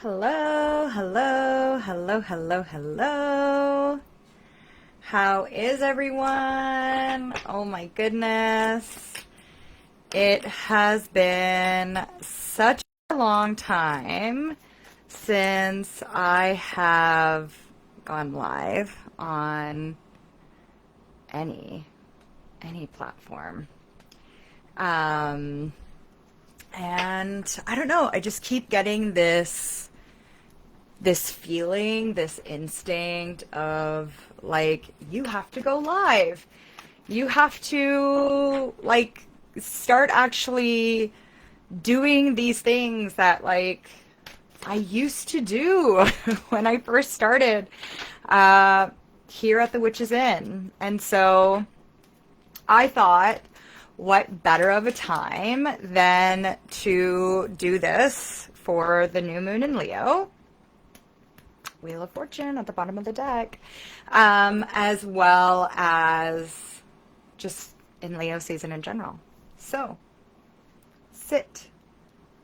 Hello, hello, hello, hello, hello. How is everyone? Oh my goodness. It has been such a long time since I have gone live on any platform. Um, and I don't know, I just keep getting this feeling, this instinct of like, you have to go live. You have to like start actually doing these things that like I used to do when I first started here at the Witch's Inn. And so I thought, what better of a time than to do this for the new moon in Leo, Wheel of Fortune at the bottom of the deck, as well as just in Leo season in general. So sit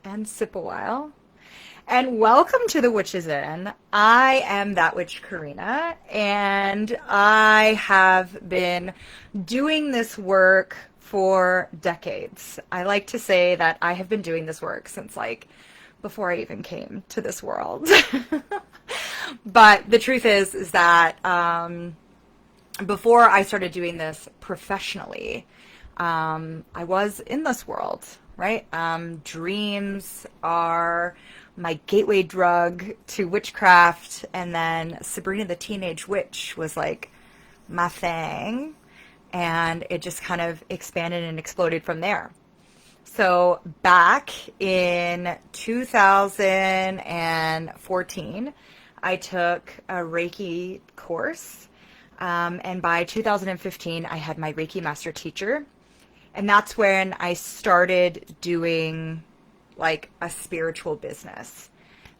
and sip a while. And welcome to the Witch's Inn. I am That Witch Karena, and I have been doing this work for decades. I like to say that I have been doing this work since like before I even came to this world. But the truth is that before I started doing this professionally, I was in this world, right? Dreams are my gateway drug to witchcraft, and then Sabrina the Teenage Witch was like my thing, and it just kind of expanded and exploded from there. So back in 2014, I took a Reiki course, and by 2015, I had my Reiki master teacher, and that's when I started doing like a spiritual business.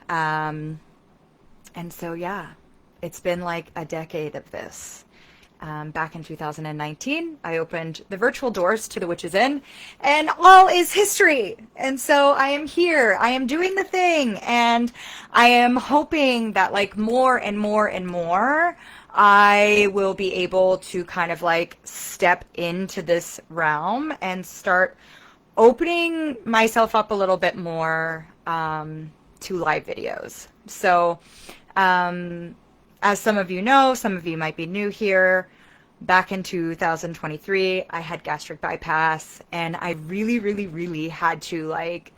And so, yeah, it's been like a decade of this. Back in 2019, I opened the virtual doors to the Witch's Inn, and all is history. And so I am here. I am doing the thing, and I am hoping that like more and more and more, I will be able to kind of like step into this realm and start opening myself up a little bit more to live videos. So, as some of you know, some of you might be new here, back in 2023, I had gastric bypass, and I really, really, really had to like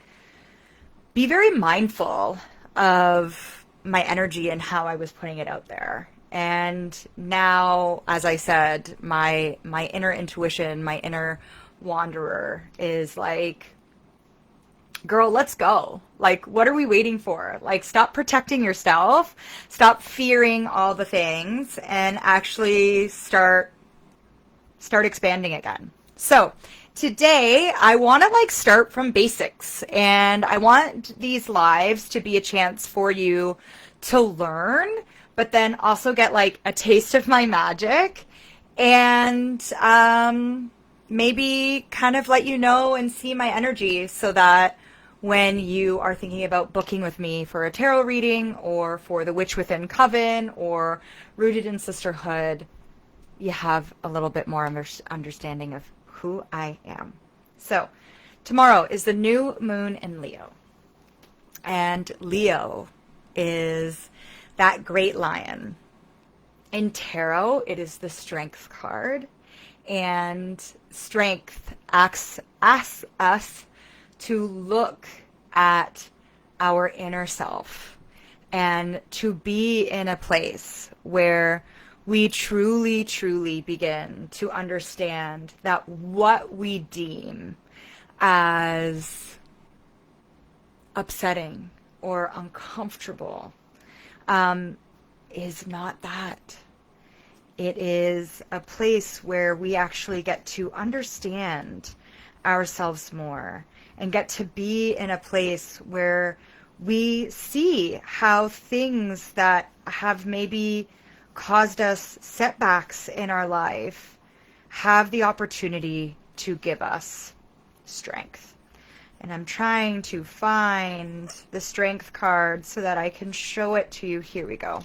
be very mindful of my energy and how I was putting it out there. And now, as I said, my inner intuition, my inner wanderer is like, girl, let's go. Like, what are we waiting for? Like, stop protecting yourself, stop fearing all the things, and actually start expanding again. So today I want to like start from basics, and I want these lives to be a chance for you to learn, but then also get like a taste of my magic, and maybe kind of let you know and see my energy, so that when you are thinking about booking with me for a tarot reading or for the Witch Within Coven or Rooted in Sisterhood, you have a little bit more understanding of who I am. So tomorrow is the new moon in Leo, and Leo is that great lion. In tarot, it is the strength card, and strength asks us to look at our inner self and to be in a place where we truly, truly begin to understand that what we deem as upsetting or uncomfortable is not that. It is a place where we actually get to understand ourselves more and get to be in a place where we see how things that have maybe caused us setbacks in our life have the opportunity to give us strength. And I'm trying to find the strength card so that I can show it to you. Here we go.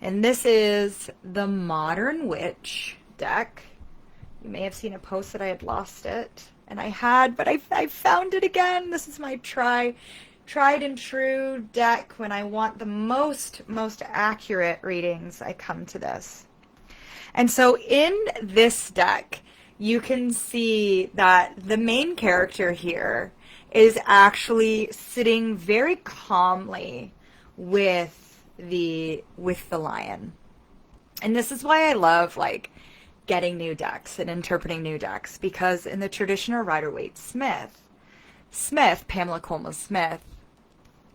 And this is the Modern Witch deck. You may have seen a post that I had lost it. And I had, but I found it again. This is my tried and true deck. When I want the most accurate readings, I come to this. And so in this deck, you can see that the main character here is actually sitting very calmly with the lion. And this is why I love like getting new decks and interpreting new decks, because in the traditional Rider-Waite-Smith, Pamela Coleman Smith,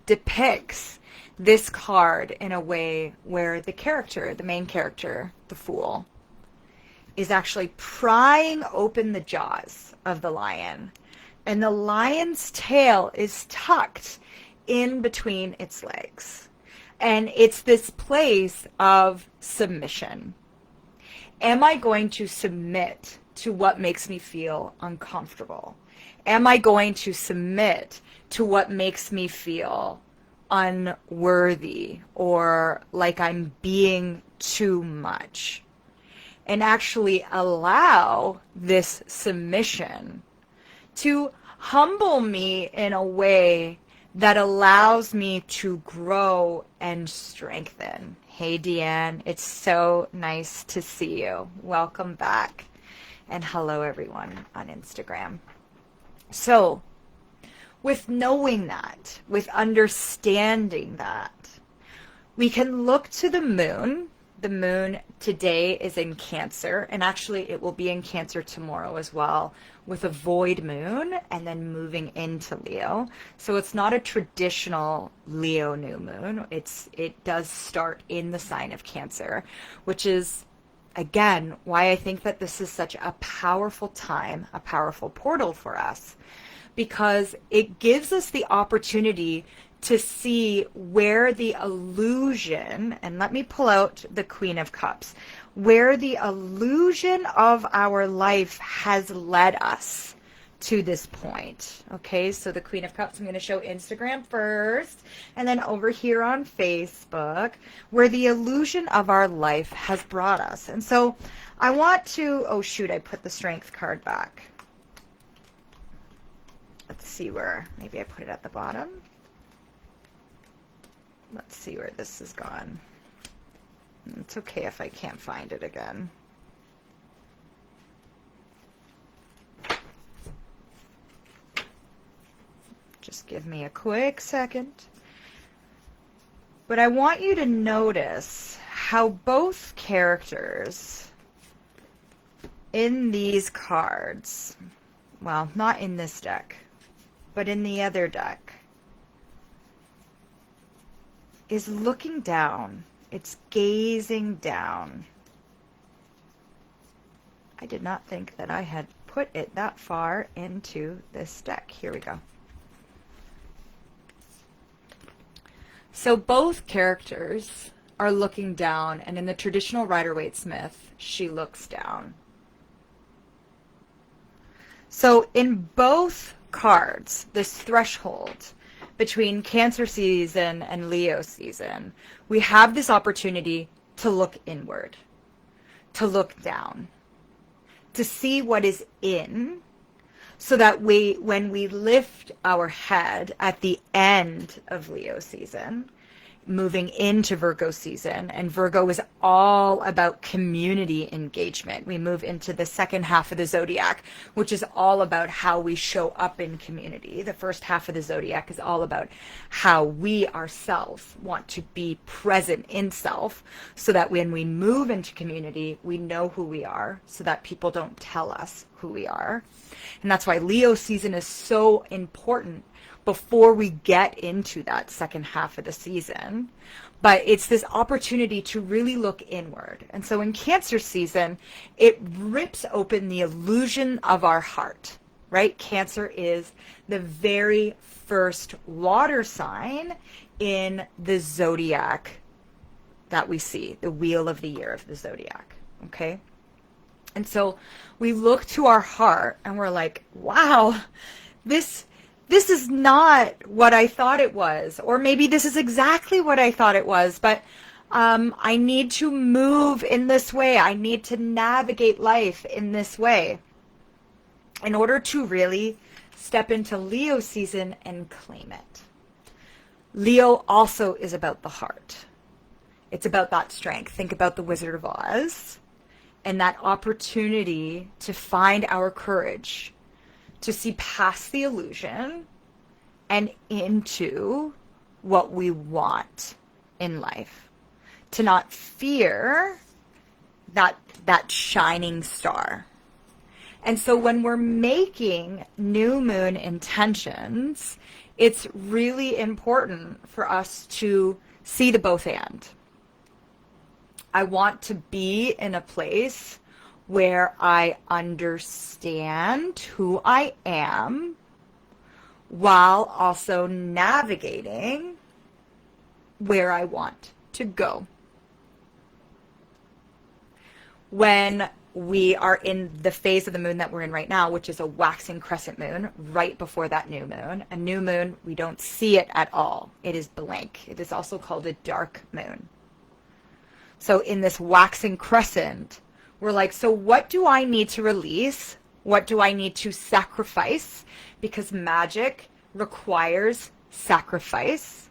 depicts this card in a way where the character, the main character, the Fool, is actually prying open the jaws of the lion. And the lion's tail is tucked in between its legs. And it's this place of submission. Am I going to submit to what makes me feel uncomfortable? Am I going to submit to what makes me feel unworthy or like I'm being too much? And actually allow this submission to humble me in a way that allows me to grow and strengthen. Hey, Deanne, it's so nice to see you. Welcome back. And hello, everyone on Instagram. So, with knowing that, with understanding that, we can look to the moon. The moon today is in Cancer, and actually it will be in Cancer tomorrow as well, with a void moon and then moving into Leo. So it's not a traditional Leo new moon. It does start in the sign of Cancer, which is, again, why I think that this is such a powerful time, a powerful portal for us, because it gives us the opportunity to see where the illusion, and let me pull out the Queen of Cups, where the illusion of our life has led us to this point. Okay, so the Queen of Cups, I'm going to show Instagram first, and then over here on Facebook, where the illusion of our life has brought us. And so I want to, oh shoot, I put the Strength card back. Let's see where, maybe I put it at the bottom. Let's see where this has gone. It's okay if I can't find it again. Just give me a quick second. But I want you to notice how both characters in these cards, well, not in this deck, but in the other deck, is looking down. It's gazing down. I did not think that I had put it that far into this deck. Here we go. So both characters are looking down, and in the traditional Rider-Waite-Smith, she looks down. So in both cards, this threshold between Cancer season and Leo season, we have this opportunity to look inward, to look down, to see what is in, so that when we lift our head at the end of Leo season, moving into Virgo season, and Virgo is all about community engagement. We move into the second half of the zodiac, which is all about how we show up in community. The first half of the zodiac is all about how we ourselves want to be present in self, so that when we move into community, we know who we are, so that people don't tell us who we are. And that's why Leo season is so important before we get into that second half of the season. But it's this opportunity to really look inward. And so in Cancer season, it rips open the illusion of our heart, right? Cancer is the very first water sign in the zodiac that we see, the wheel of the year of the zodiac, okay? And so we look to our heart and we're like, wow, this this is not what I thought it was, or maybe this is exactly what I thought it was, but I need to move in this way. I need to navigate life in this way in order to really step into Leo season and claim it. Leo also is about the heart. It's about that strength. Think about the Wizard of Oz and that opportunity to find our courage, to see past the illusion and into what we want in life. To not fear that shining star. And so when we're making new moon intentions, it's really important for us to see the both and. I want to be in a place where I understand who I am while also navigating where I want to go. When we are in the phase of the moon that we're in right now, which is a waxing crescent moon, right before that new moon. A new moon, we don't see it at all. It is blank. It is also called a dark moon. So in this waxing crescent, we're like, so what do I need to release? What do I need to sacrifice? Because magic requires sacrifice.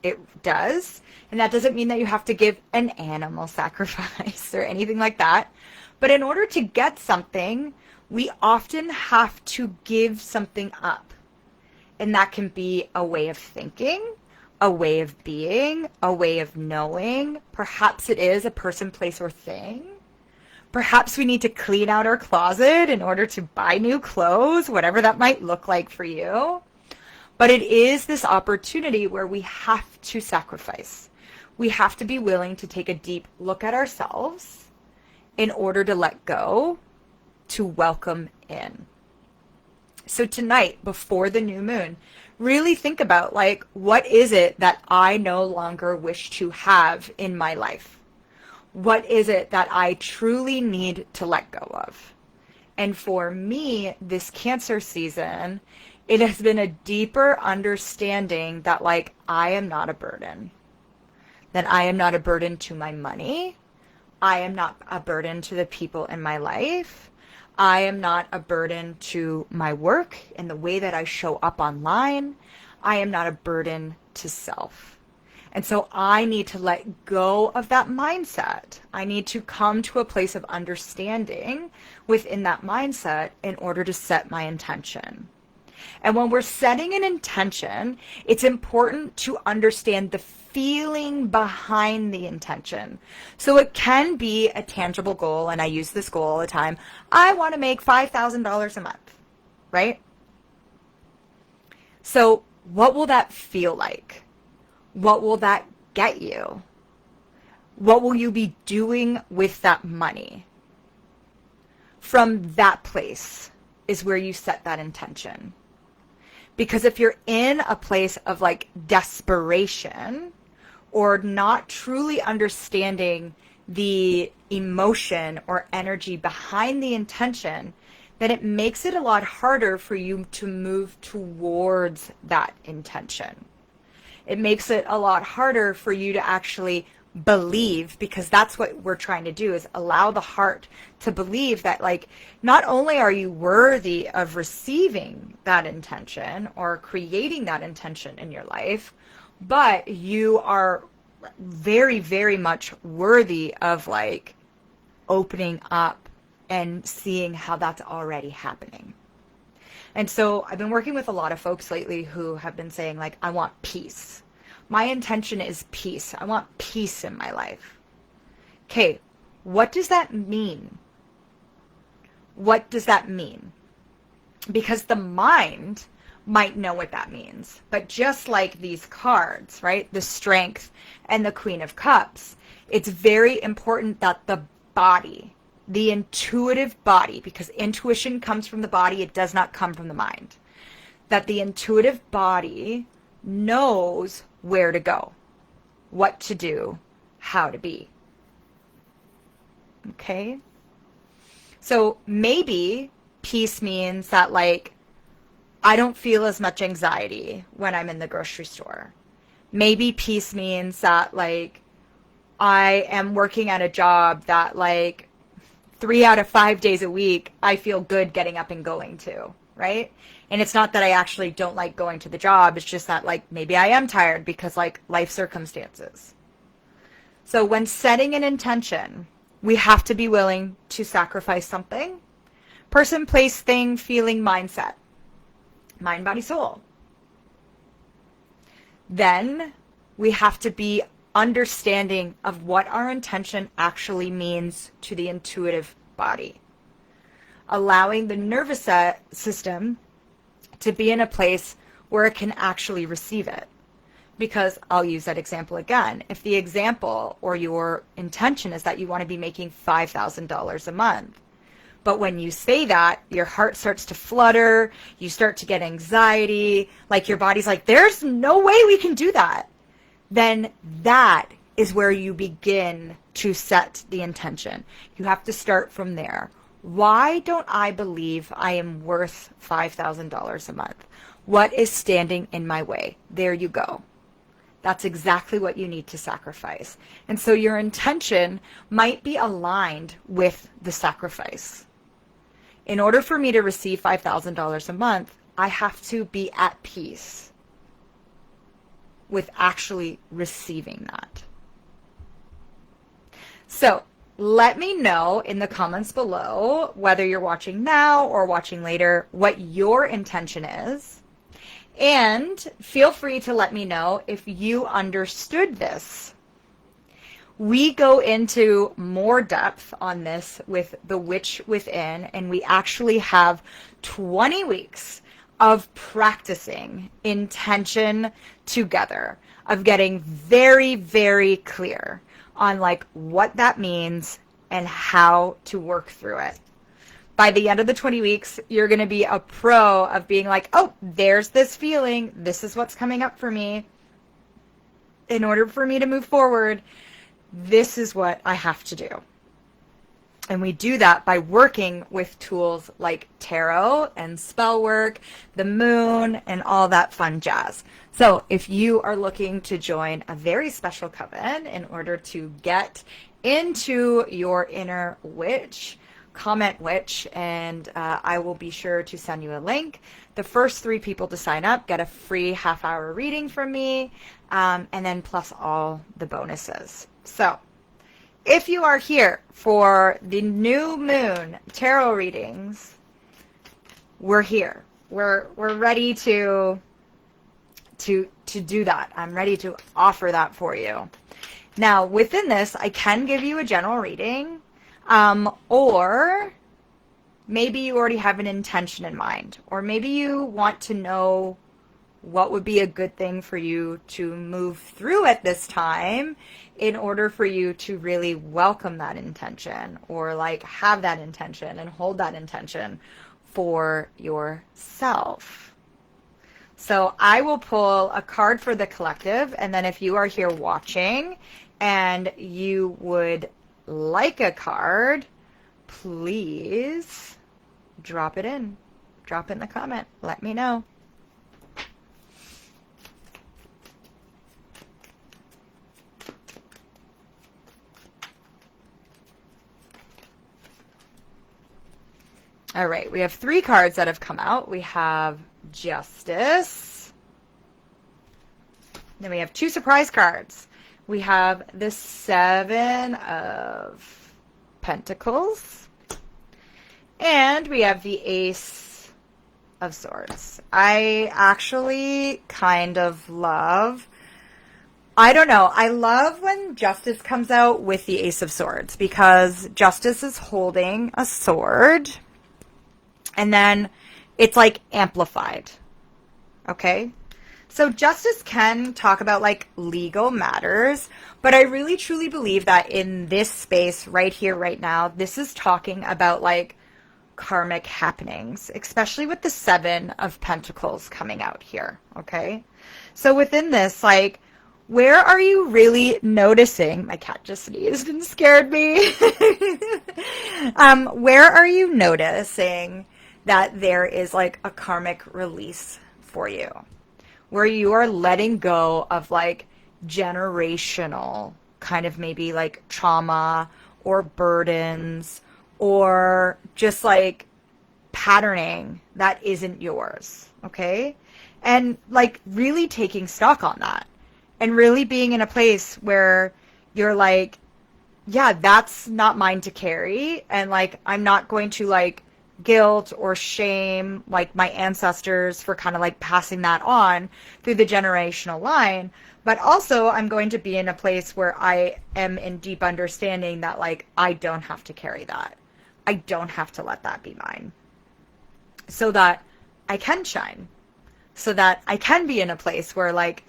It does. And that doesn't mean that you have to give an animal sacrifice or anything like that. But in order to get something, we often have to give something up. And that can be a way of thinking, a way of being, a way of knowing. Perhaps it is a person, place, or thing. Perhaps we need to clean out our closet in order to buy new clothes, whatever that might look like for you. But it is this opportunity where we have to sacrifice. We have to be willing to take a deep look at ourselves in order to let go, to welcome in. So tonight, before the new moon, really think about, like, what is it that I no longer wish to have in my life? What is it that I truly need to let go of? And for me, this Cancer season, it has been a deeper understanding that, like, I am not a burden. That I am not a burden to my money. I am not a burden to the people in my life. I am not a burden to my work and the way that I show up online. I am not a burden to self. And so I need to let go of that mindset. I need to come to a place of understanding within that mindset in order to set my intention. And when we're setting an intention, it's important to understand the feeling behind the intention. So it can be a tangible goal, and I use this goal all the time. I want to make $5,000 a month, right? So what will that feel like? What will that get you? What will you be doing with that money? From that place is where you set that intention. Because if you're in a place of like desperation or not truly understanding the emotion or energy behind the intention, then it makes it a lot harder for you to move towards that intention. It makes it a lot harder for you to actually believe, because that's what we're trying to do, is allow the heart to believe that, like, not only are you worthy of receiving that intention or creating that intention in your life, but you are very, very much worthy of, like, opening up and seeing how that's already happening. And so I've been working with a lot of folks lately who have been saying, like, I want peace. My intention is peace. I want peace in my life. Okay, what does that mean? What does that mean? Because the mind might know what that means. But just like these cards, right? The Strength and the Queen of Cups, it's very important that the body, the intuitive body, because intuition comes from the body, it does not come from the mind, that the intuitive body knows where to go, what to do, how to be. Okay? So maybe peace means that, like, I don't feel as much anxiety when I'm in the grocery store. Maybe peace means that like I am working at a job that like 3 out of 5 days a week, I feel good getting up and going to, right? And it's not that I actually don't like going to the job. It's just that like maybe I am tired because like life circumstances. So when setting an intention, we have to be willing to sacrifice something. Person, place, thing, feeling, mindset. Mind, body, soul. Then we have to be understanding of what our intention actually means to the intuitive body. Allowing the nervous system to be in a place where it can actually receive it. Because I'll use that example again. If the example or your intention is that you want to be making $5,000 a month, but when you say that, your heart starts to flutter, you start to get anxiety, like your body's like, there's no way we can do that. Then that is where you begin to set the intention. You have to start from there. Why don't I believe I am worth $5,000 a month? What is standing in my way? There you go. That's exactly what you need to sacrifice. And so your intention might be aligned with the sacrifice. In order for me to receive $5,000 a month, I have to be at peace with actually receiving that. So let me know in the comments below, whether you're watching now or watching later, what your intention is. And feel free to let me know if you understood this. We go into more depth on this with The Witch Within, and we actually have 20 weeks of practicing intention together, of getting very, very clear on like what that means and how to work through it. By the end of the 20 weeks, you're going to be a pro of being like, oh, there's this feeling. This is what's coming up for me. In order for me to move forward, this is what I have to do. And we do that by working with tools like tarot and spell work, the moon, and all that fun jazz. So if you are looking to join a very special coven in order to get into your inner witch, comment witch, and I will be sure to send you a link. The first 3 people to sign up get a free half-hour reading from me, and then plus all the bonuses. So if you are here for the new moon tarot readings, we're here. We're ready to do that. I'm ready to offer that for you. Now, within this, I can give you a general reading, or maybe you already have an intention in mind, or maybe you want to know what would be a good thing for you to move through at this time in order for you to really welcome that intention, or like have that intention and hold that intention for yourself. So I will pull a card for the collective, and then if you are here watching and you would like a card, please drop it in. Drop it in the comment. Let me know. All right, we have 3 cards that have come out. We have Justice. Then we have 2 surprise cards. We have the 7 of Pentacles. And we have the Ace of Swords. I actually kind of love, I don't know, I love when Justice comes out with the Ace of Swords, because Justice is holding a sword, and then it's like amplified. Okay? So Justice can talk about like legal matters, but I really truly believe that in this space right here, right now, this is talking about like karmic happenings, especially with the 7 of Pentacles coming out here. Okay? So within this, like, where are you really noticing? My cat just sneezed and scared me. Where are you noticing that there is like a karmic release for you, where you are letting go of like generational kind of maybe like trauma or burdens or just like patterning that isn't yours. Okay. And like really taking stock on that and really being in a place where you're like, yeah, that's not mine to carry. And like, I'm not going to like guilt or shame like my ancestors for kind of like passing that on through the generational line. But also I'm going to be in a place where I am in deep understanding that like, I don't have to carry that. I don't have to let that be mine, so that I can shine, so that I can be in a place where like,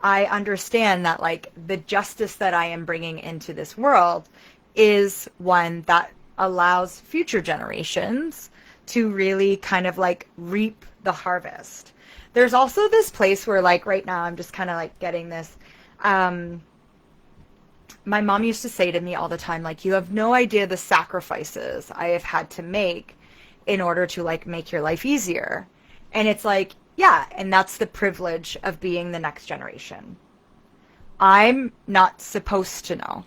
I understand that like the justice that I am bringing into this world is one that allows future generations to really kind of like reap the harvest. There's also this place where like right now I'm just kind of like getting this. My mom used to say to me all the time, like, you have no idea the sacrifices I have had to make in order to like make your life easier. And it's like, yeah, and that's the privilege of being the next generation. I'm not supposed to know.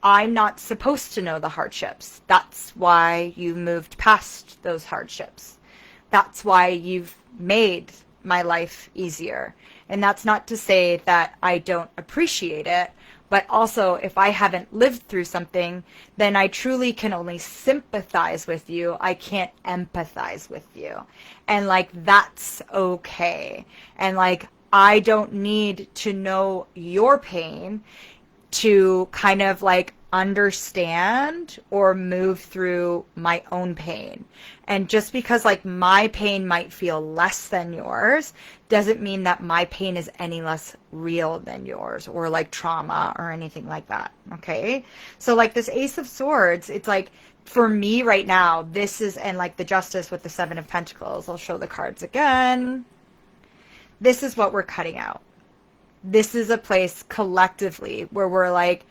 I'm not supposed to know the hardships. That's why you moved past those hardships. That's why you've made my life easier. And that's not to say that I don't appreciate it, but also if I haven't lived through something, then I truly can only sympathize with you. I can't empathize with you. And like, that's okay. And like, I don't need to know your pain to kind of like understand or move through my own pain. And just because like my pain might feel less than yours doesn't mean that my pain is any less real than yours or like trauma or anything like that. Okay. So like this Ace of Swords, it's like for me right now, this is, and like the Justice with the Seven of Pentacles, I'll show the cards again. This is what we're cutting out. This is a place collectively where we're like,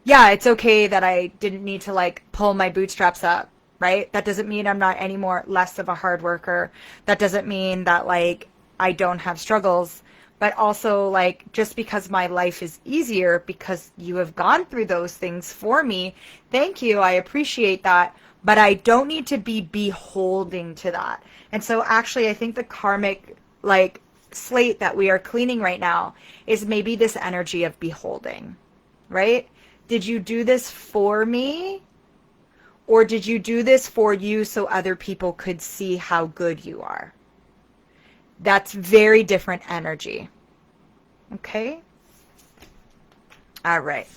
yeah, it's okay that I didn't need to like pull my bootstraps up, right? That doesn't mean I'm not any more less of a hard worker. That doesn't mean that like I don't have struggles, but also like just because my life is easier because you have gone through those things for me. Thank you. I appreciate that, but I don't need to be beholding to that. And so actually I think the karmic like slate that we are cleaning right now is maybe this energy of beholding, right? Did you do this for me? Or did you do this for you so other people could see how good you are? That's very different energy. Okay? All right.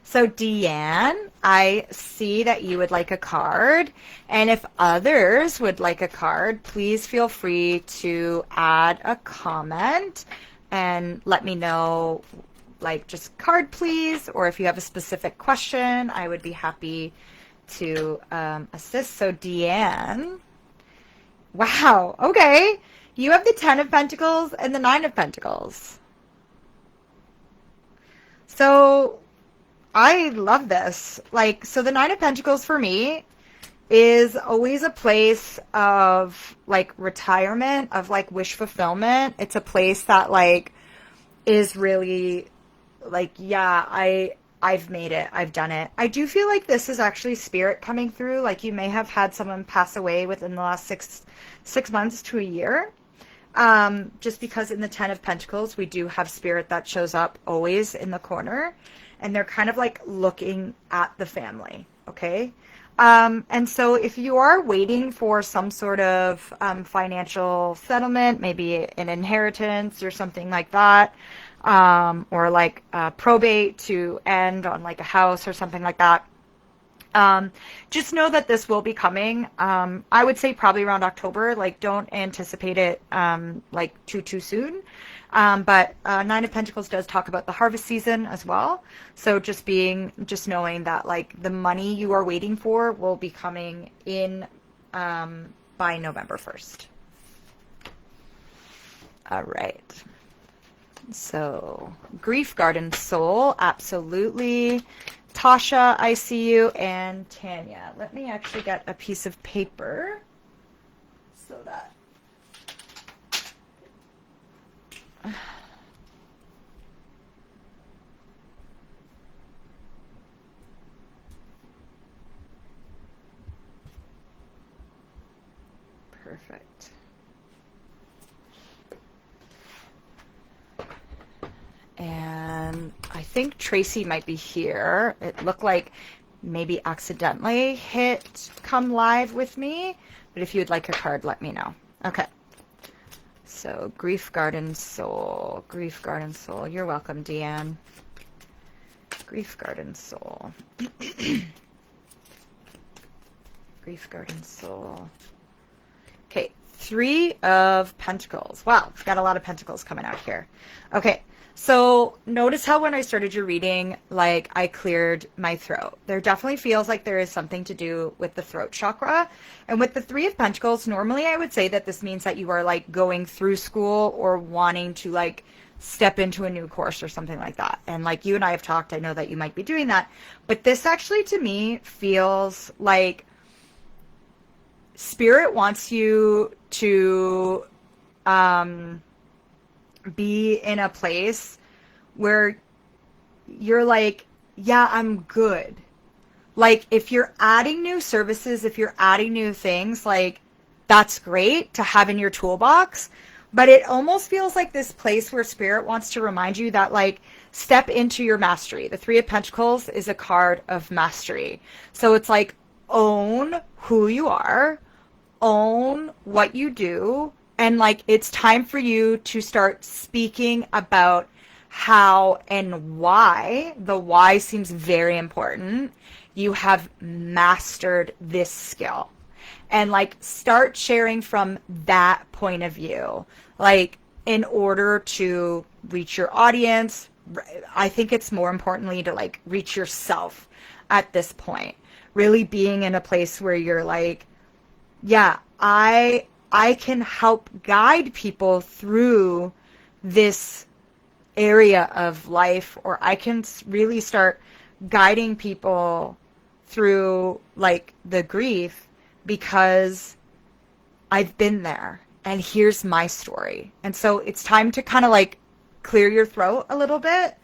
So Deanne, I see that you would like a card. And if others would like a card, please feel free to add a comment and let me know, like just card please, or if you have a specific question, I would be happy to assist. So Deanne, wow, okay. You have the 10 of Pentacles and the 9 of Pentacles. So I love this. Like, so the 9 of Pentacles for me is always a place of like retirement, of like wish fulfillment. It's a place that like is really like, yeah, I've made it. I've done it. I do feel like this is actually spirit coming through. Like you may have had someone pass away within the last six months to a year. Just because in the 10 of Pentacles, we do have spirit that shows up always in the corner, and they're kind of like looking at the family. Okay. And so if you are waiting for some sort of financial settlement, maybe an inheritance or something like that, or like probate to end on like a house or something like that, just know that this will be coming. I would say probably around October. Like don't anticipate it like too soon. But 9 of Pentacles does talk about the harvest season as well. So just knowing that like the money you are waiting for will be coming in by November 1st. All right. So Grief Garden Soul, absolutely. Tasha, I see you, and Tanya. Let me actually get a piece of paper so that perfect. And I think Tracy might be here. It looked like maybe accidentally hit come live with me, but if you'd like a card, let me know. Okay. So Grief Garden Soul, Grief Garden Soul. You're welcome, Deanne. Grief Garden Soul. Grief Garden Soul. Okay, 3 of Pentacles. Wow, we've got a lot of Pentacles coming out here. Okay, so notice how when I started your reading, like I cleared my throat. There definitely feels like there is something to do with the throat chakra. And with the 3 of Pentacles, normally I would say that this means that you are like going through school or wanting to like step into a new course or something like that. And like you and I have talked, I know that you might be doing that. But this actually to me feels like Spirit wants you to be in a place where you're like, yeah, I'm good. Like if you're adding new services, if you're adding new things, like that's great to have in your toolbox. But it almost feels like this place where Spirit wants to remind you that like step into your mastery. The 3 of Pentacles is a card of mastery. So it's like own who you are, own what you do, and like it's time for you to start speaking about how and why. The why seems very important. You have mastered this skill, and like start sharing from that point of view, like in order to reach your audience. I think it's more importantly to like reach yourself at this point, really being in a place where you're like, yeah, I can help guide people through this area of life, or I can really start guiding people through like the grief because I've been there and here's my story. And so it's time to kind of like clear your throat a little bit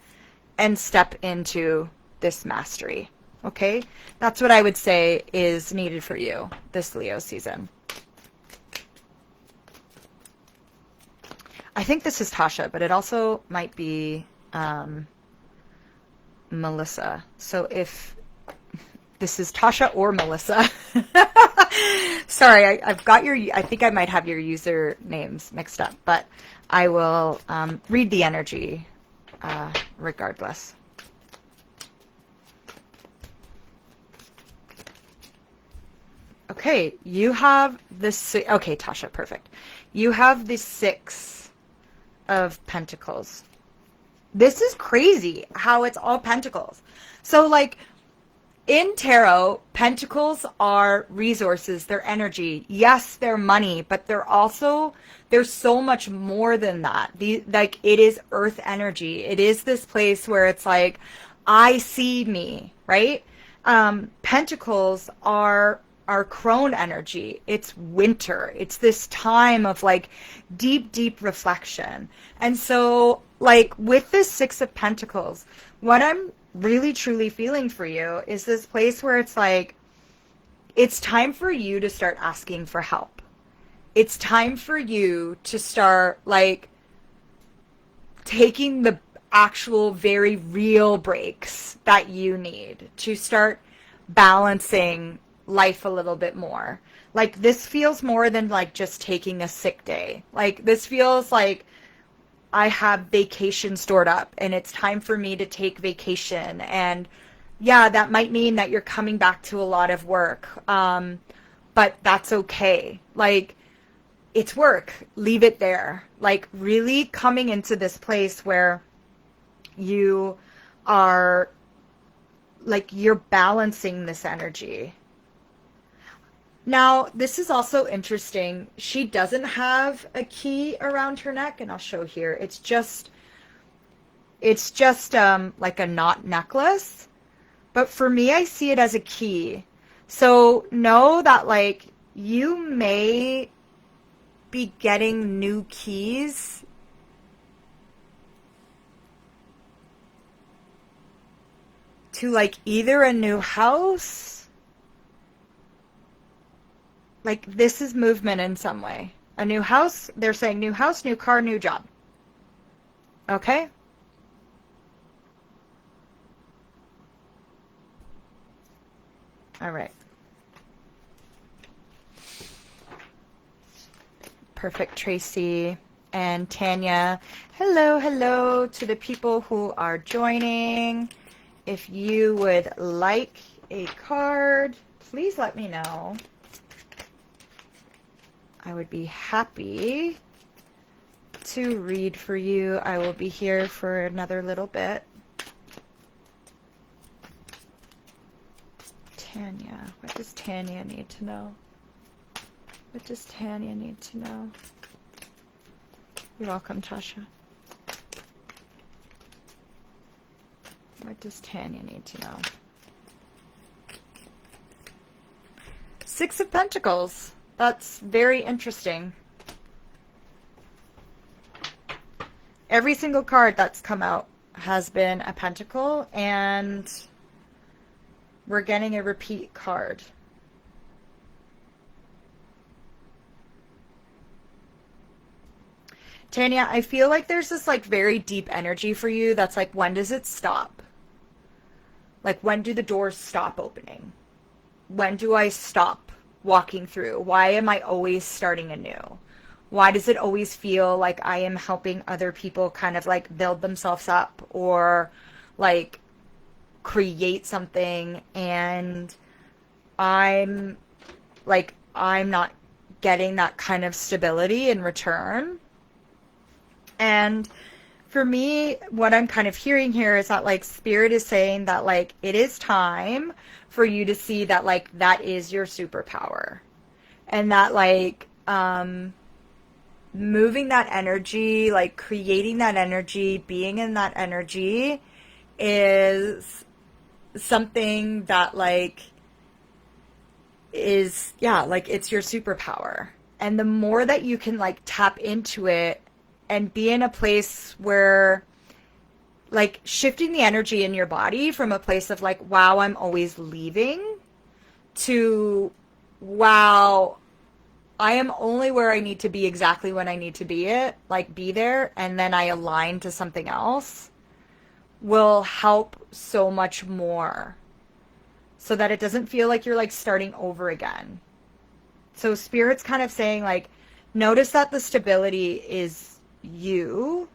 and step into this mastery. Okay? That's what I would say is needed for you this Leo season. I think this is Tasha, but it also might be Melissa. So if this is Tasha or Melissa, sorry, I've got I think I might have your user names mixed up, but I will read the energy regardless. Okay, you have this. Okay, Tasha, perfect. You have the 6 of Pentacles. This is crazy how it's all Pentacles. So like in tarot, Pentacles are resources, they're energy. Yes, they're money, but there's so much more than that. Like it is earth energy. It is this place where it's like, I see me, right? Pentacles are crone energy. It's winter. It's this time of like deep, deep reflection. And so like with this 6 of Pentacles, what I'm really truly feeling for you is this place where it's like, it's time for you to start asking for help. It's time for you to start like taking the actual very real breaks that you need to start balancing life a little bit more. Like this feels more than like just taking a sick day. Like this feels like I have vacation stored up and it's time for me to take vacation. And yeah, that might mean that you're coming back to a lot of work. But that's okay. Like it's work. Leave it there. Like really coming into this place where you are like you're balancing this energy. Now, this is also interesting. She doesn't have a key around her neck, and I'll show here. It's just like a knot necklace. But for me, I see it as a key. So know that like you may be getting new keys to like either a new house, like this is movement in some way. A new house, they're saying new house, new car, new job. Okay? All right. Perfect, Tracy and Tanya. Hello, hello to the people who are joining. If you would like a card, please let me know. I would be happy to read for you. I will be here for another little bit. Tanya, what does Tanya need to know? What does Tanya need to know? You're welcome, Tasha. What does Tanya need to know? Six of Pentacles. That's very interesting. Every single card that's come out has been a pentacle, and we're getting a repeat card. Tanya, I feel like there's this like very deep energy for you that's like, when does it stop? Like, when do the doors stop opening? When do I stop walking through? Why am I always starting anew? Why does it always feel like I am helping other people kind of like build themselves up or like create something, and I'm not getting that kind of stability in return? And for me, what I'm kind of hearing here is that like Spirit is saying that like it is time for you to see that like that is your superpower, and that like moving that energy, like creating that energy, being in that energy is something that like is, yeah, like it's your superpower. And the more that you can like tap into it and be in a place where like shifting the energy in your body from a place of like, wow, I'm always leaving, to wow, I am only where I need to be exactly when I need to be be there, and then I align to something else, will help so much more, so that it doesn't feel like you're like starting over again. So Spirit's kind of saying like, notice that the stability is you,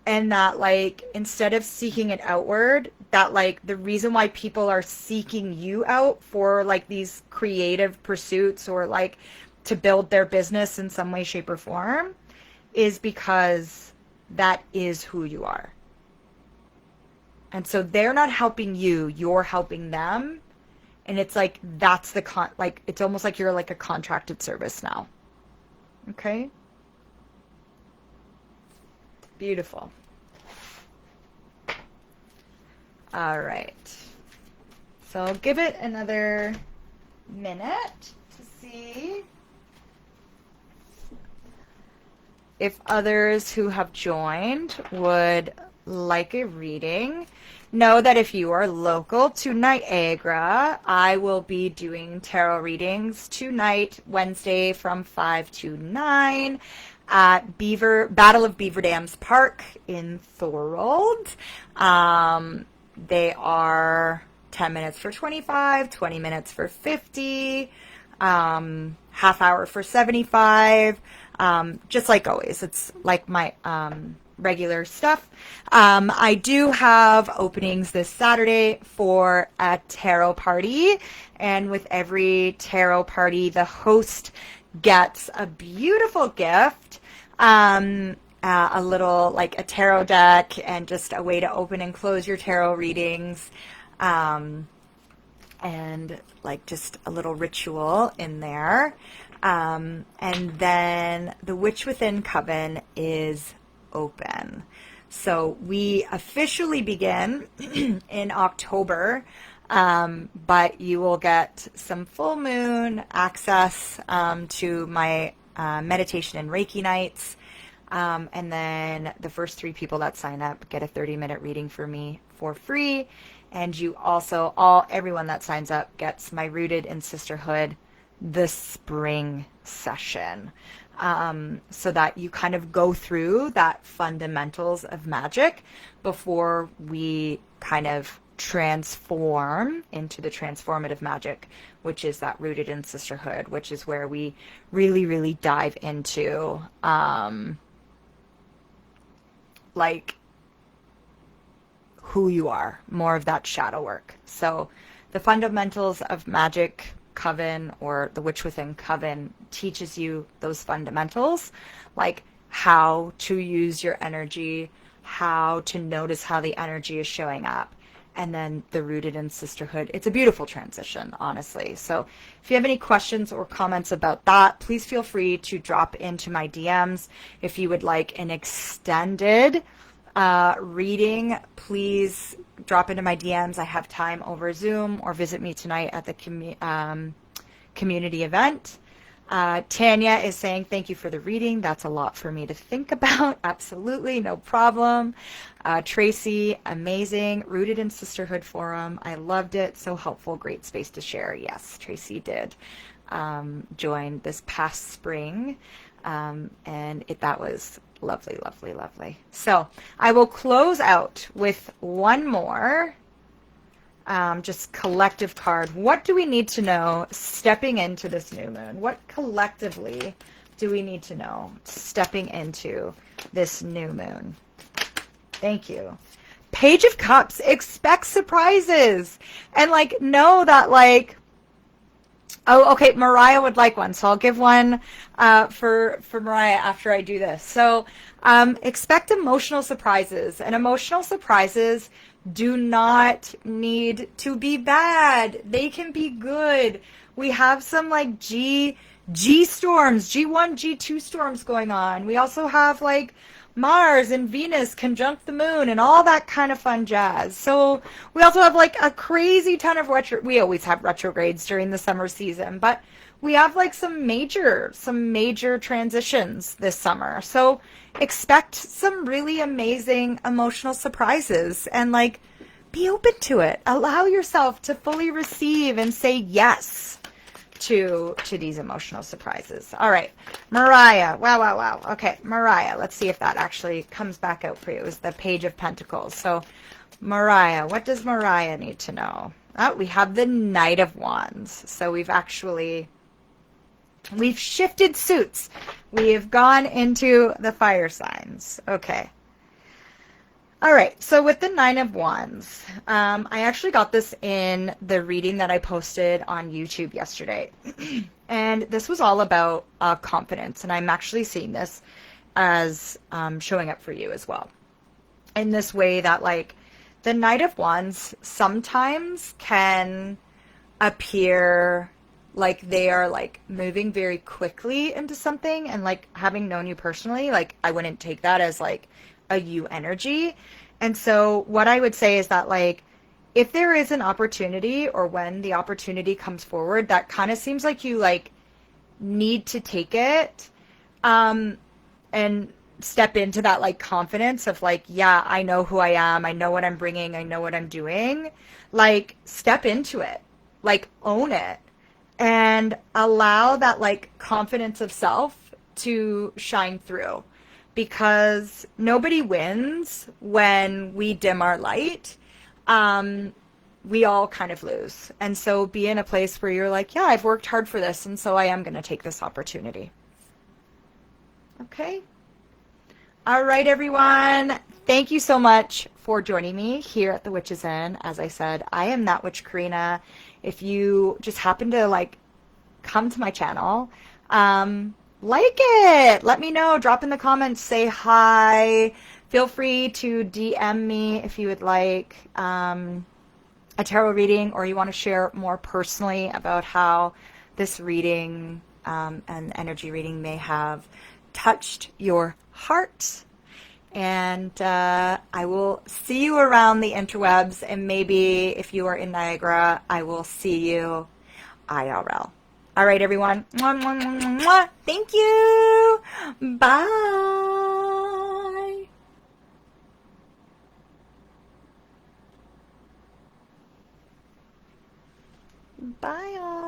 and that like instead of seeking it outward, that like the reason why people are seeking you out for like these creative pursuits or like to build their business in some way, shape, or form is because that is who you are. And so they're not helping you, you're helping them. And it's like, that's the like, it's almost like you're like a contracted service now. Okay? Beautiful. All right. So I'll give it another minute to see if others who have joined would like a reading. Know that if you are local to Niagara, I will be doing tarot readings tonight, Wednesday from 5 to 9 at Battle of Beaver Dams Park in Thorold. They are 10 minutes for 25, 20 minutes for 50, half hour for 75. Just like always, it's like my regular stuff. I do have openings this Saturday for a tarot party, and with every tarot party, the host gets a beautiful gift, a little like a tarot deck, and just a way to open and close your tarot readings, and like just a little ritual in there. And then the Witch Within Coven is open. So we officially begin in October, but you will get some full moon access to my meditation and Reiki nights. And then the first 3 people that sign up get a 30-minute reading for me for free. And you also, everyone that signs up gets my Rooted in Sisterhood, the spring session. So that you kind of go through that fundamentals of magic before we kind of transform into the transformative magic, which is that Rooted in Sisterhood, which is where we really, really dive into, like who you are, more of that shadow work. So the fundamentals of magic Coven, or the Witch Within Coven, teaches you those fundamentals, like how to use your energy, how to notice how the energy is showing up. And then the Rooted in Sisterhood, it's a beautiful transition, honestly. So if you have any questions or comments about that, please feel free to drop into my DMs. If you would like an extended reading, please drop into my DMs. I have time over Zoom, or visit me tonight at the community event. Tanya is saying, thank you for the reading. That's a lot for me to think about. Absolutely, no problem. Tracy, amazing. Rooted in Sisterhood forum. I loved it. So helpful. Great space to share. Yes, Tracy did join this past spring. And that was lovely, lovely, lovely. So I will close out with one more just collective card. What do we need to know stepping into this new moon? What collectively do we need to know stepping into this new moon? Thank you. Page of Cups. Expect surprises. And like, know that like, oh, okay, Mariah would like one. So I'll give one for Mariah after I do this. So expect emotional surprises. And emotional surprises do not need to be bad. They can be good. We have some like G storms, G1, G2 storms going on. We also have like Mars and Venus conjunct the moon and all that kind of fun jazz. So we also have like a crazy ton of we always have retrogrades during the summer season, but we have like some major transitions this summer. So expect some really amazing emotional surprises, and like be open to it. Allow yourself to fully receive and say yes to these emotional surprises. All right, Mariah. Wow. Okay, Mariah, let's see if that actually comes back out for you. It was the Page of Pentacles. So Mariah, what does Mariah need to know? Oh, we have the Knight of Wands. So we've shifted suits. We have gone into the fire signs. Okay. All right, so with the Nine of Wands, I actually got this in the reading that I posted on YouTube yesterday. And this was all about confidence, and I'm actually seeing this as showing up for you as well. In this way that, like, the Knight of Wands sometimes can appear like they are, like, moving very quickly into something, and, like, having known you personally, like, I wouldn't take that as, like, a you energy. And so what I would say is that, like, if there is an opportunity, or when the opportunity comes forward that kind of seems like you like need to take it, and step into that like confidence of like, yeah, I know who I am, I know what I'm bringing, I know what I'm doing, like step into it, like own it, and allow that like confidence of self to shine through. Because nobody wins when we dim our light. We all kind of lose. And so be in a place where you're like, yeah, I've worked hard for this, and so I am going to take this opportunity. Okay? All right, everyone. Thank you so much for joining me here at The Witch's Inn. As I said, I am That Witch Karena. If you just happen to like come to my channel, like it, let me know, drop in the comments, say hi. Feel free to DM me if you would like a tarot reading, or you want to share more personally about how this reading and energy reading may have touched your heart. And I will see you around the interwebs, and maybe if you are in Niagara, I will see you IRL. All right, everyone. Mwah, mwah, mwah, mwah, mwah. Thank you. Bye. Bye, all.